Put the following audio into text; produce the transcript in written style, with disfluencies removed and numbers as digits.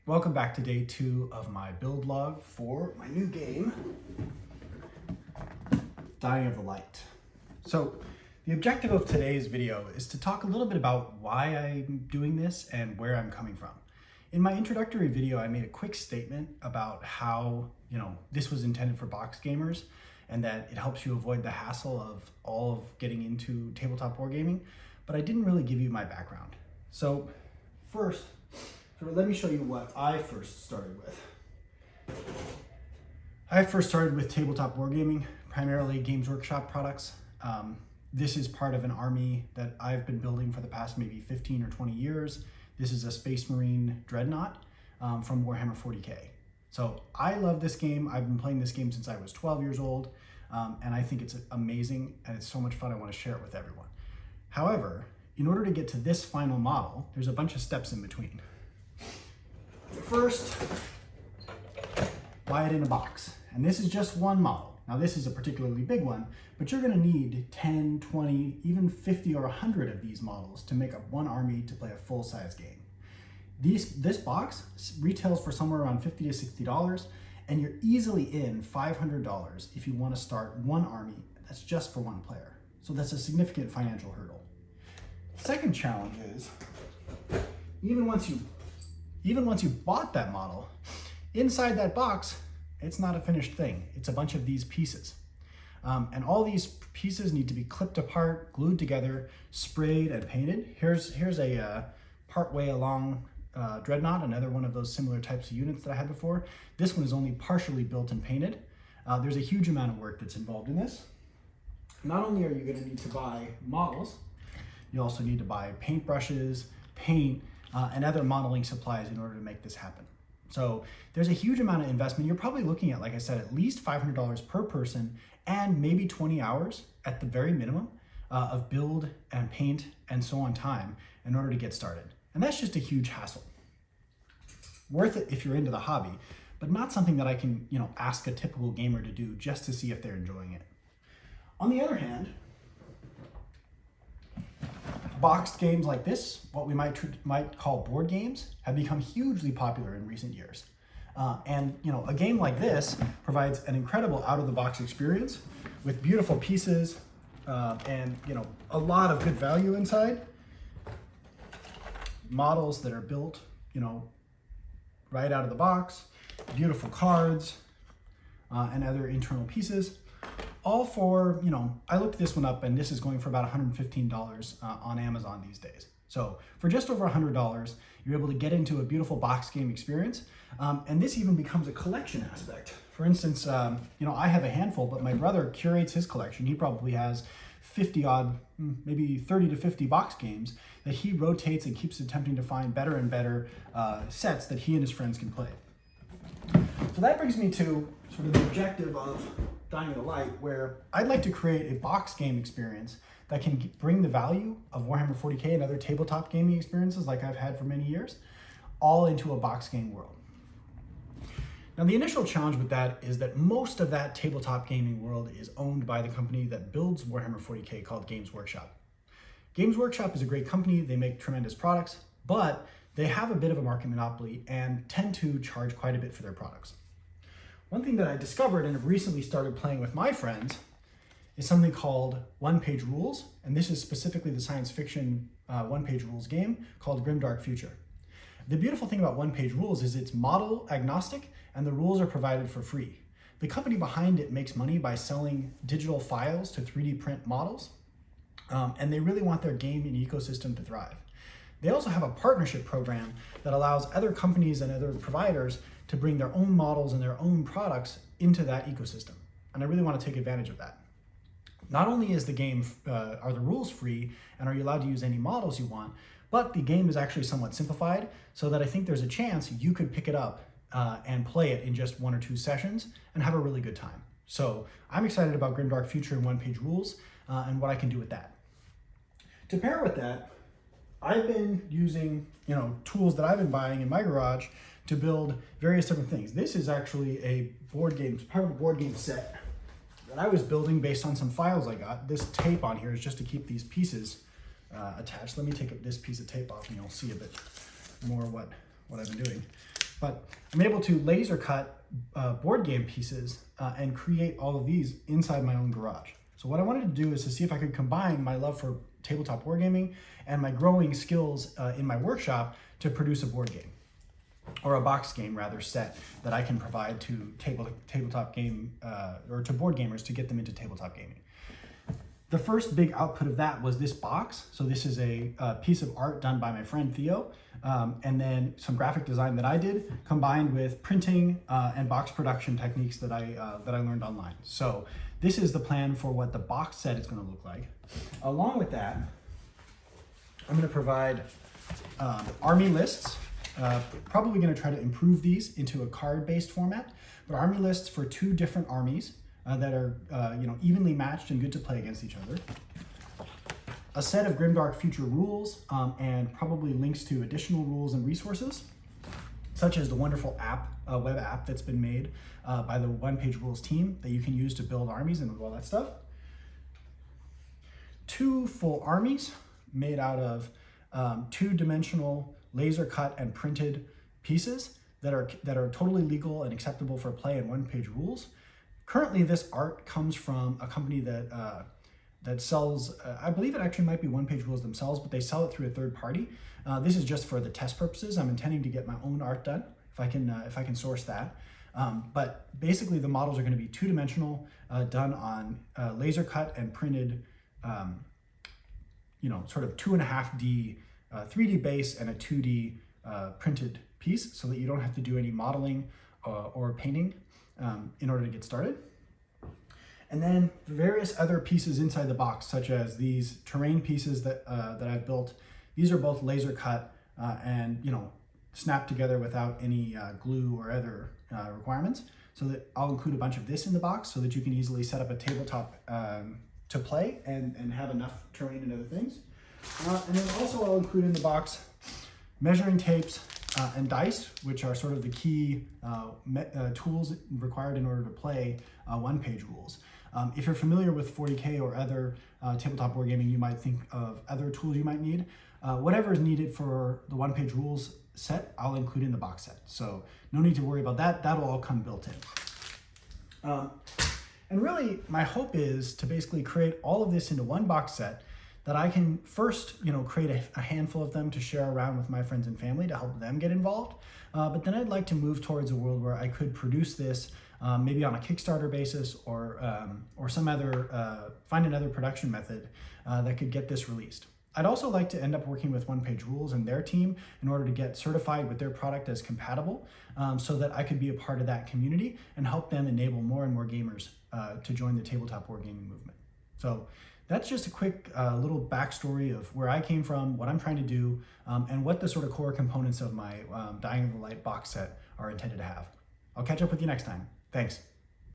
Welcome back to day 2 of my build log for my new game, Dying of the Light. So the objective of today's video is to talk a little bit about why I'm doing this and where I'm coming from. In my introductory video, I made a quick statement about how, this was intended for box gamers and that it helps you avoid the hassle of all of getting into tabletop wargaming, but I didn't really give you my background. So first, let me show you what I first started with. I first started with tabletop wargaming, primarily Games Workshop products. This is part of an army that I've been building for the past maybe 15 or 20 years. This is a Space Marine Dreadnought from Warhammer 40K. So I love this game. I've been playing this game since I was 12 years old, and I think it's amazing and it's so much fun. I want to share it with everyone. However, in order to get to this final model, there's a bunch of steps in between. First, buy it in a box. And this is just one model. Now this is a particularly big one, but you're gonna need 10, 20, even 50 or 100 of these models to make up one army to play a full-size game. This box retails for somewhere around $50 to $60, and you're easily in $500 if you wanna start one army that's just for one player. So that's a significant financial hurdle. Second challenge is, even once you bought that model, inside that box, it's not a finished thing. It's a bunch of these pieces. And all these pieces need to be clipped apart, glued together, sprayed and painted. Here's a partway along Dreadnought, another one of those similar types of units that I had before. This one is only partially built and painted. There's a huge amount of work that's involved in this. Not only are you gonna need to buy models, you also need to buy paintbrushes, paint, and other modeling supplies in order to make this happen. So there's a huge amount of investment. You're probably looking at, like I said, at least $500 per person and maybe 20 hours at the very minimum of build and paint and so on time in order to get started. And that's just a huge hassle. Worth it if you're into the hobby, but not something that I can, ask a typical gamer to do just to see if they're enjoying it. On the other hand, boxed games like this, what we might call board games, have become hugely popular in recent years. And a game like this provides an incredible out-of-the-box experience with beautiful pieces and a lot of good value inside. Models that are built, right out of the box, beautiful cards, and other internal pieces. All for, I looked this one up and this is going for about $115 on Amazon these days. So for just over $100, you're able to get into a beautiful box game experience. And this even becomes a collection aspect. For instance, I have a handful, but my brother curates his collection. He probably has 50 odd, maybe 30 to 50 box games that he rotates and keeps attempting to find better and better sets that he and his friends can play. So that brings me to sort of the objective of Dying of the Light, where I'd like to create a box game experience that can bring the value of Warhammer 40K and other tabletop gaming experiences like I've had for many years, all into a box game world. Now the initial challenge with that is that most of that tabletop gaming world is owned by the company that builds Warhammer 40K called Games Workshop. Games Workshop is a great company, they make tremendous products, but they have a bit of a market monopoly and tend to charge quite a bit for their products. One thing that I discovered and have recently started playing with my friends is something called one-page rules, and this is specifically the science fiction one-page rules game called Grimdark Future. The beautiful thing about one-page rules is it's model agnostic and the rules are provided for free. The company behind it makes money by selling digital files to 3D print models, and they really want their game and ecosystem to thrive. They also have a partnership program that allows other companies and other providers to bring their own models and their own products into that ecosystem. And I really want to take advantage of that. Not only is the game, are the rules free and are you allowed to use any models you want, but the game is actually somewhat simplified so that I think there's a chance you could pick it up and play it in just 1 or 2 sessions and have a really good time. So I'm excited about Grimdark Future and one-page rules and what I can do with that. To pair with that, I've been using, tools that I've been buying in my garage to build various different things. This is actually a board game, part of a board game set that I was building based on some files I got. This tape on here is just to keep these pieces attached. Let me take this piece of tape off and you'll see a bit more what I've been doing. But I'm able to laser cut board game pieces and create all of these inside my own garage. So what I wanted to do is to see if I could combine my love for tabletop wargaming and my growing skills in my workshop to produce a board game, or a box game rather, set that I can provide to tabletop game or to board gamers to get them into tabletop gaming. The first big output of that was this box. So this is a piece of art done by my friend Theo, and then some graphic design that I did, combined with printing and box production techniques that I learned online. So this is the plan for what the box set is going to look like. Along with that, I'm going to provide army lists. Probably going to try to improve these into a card-based format, but army lists for 2 different armies that are evenly matched and good to play against each other. A set of Grimdark future rules and probably links to additional rules and resources, such as the wonderful app, web app that's been made by the One Page Rules team that you can use to build armies and all that stuff. 2 full armies made out of 2-dimensional laser cut and printed pieces that are totally legal and acceptable for play in One Page Rules. Currently, this art comes from a company that sells, I believe it actually might be One Page Rules themselves, but they sell it through a third party. This is just for the test purposes. I'm intending to get my own art done if I can source that. But basically, the models are going to be 2-dimensional, done on laser cut and printed, sort of 2.5D 3D base and a 2D printed piece, so that you don't have to do any modeling or painting in order to get started. And then various other pieces inside the box, such as these terrain pieces that I've built. These are both laser cut and snapped together without any glue or other requirements. So that I'll include a bunch of this in the box so that you can easily set up a tabletop to play and have enough terrain and other things. And then also I'll include in the box measuring tapes and dice, which are sort of the key tools required in order to play One Page Rules. If you're familiar with 40K or other tabletop wargaming, you might think of other tools you might need. Whatever is needed for the One Page Rules set, I'll include in the box set. So no need to worry about that. That'll all come built in. And really, my hope is to basically create all of this into one box set that I can first, create a handful of them to share around with my friends and family to help them get involved. But then I'd like to move towards a world where I could produce this maybe on a Kickstarter basis or some other, find another production method that could get this released. I'd also like to end up working with One Page Rules and their team in order to get certified with their product as compatible, so that I could be a part of that community and help them enable more and more gamers to join the tabletop wargaming movement. So that's just a quick little backstory of where I came from, what I'm trying to do, and what the sort of core components of my Dying of the Light box set are intended to have. I'll catch up with you next time. Thanks.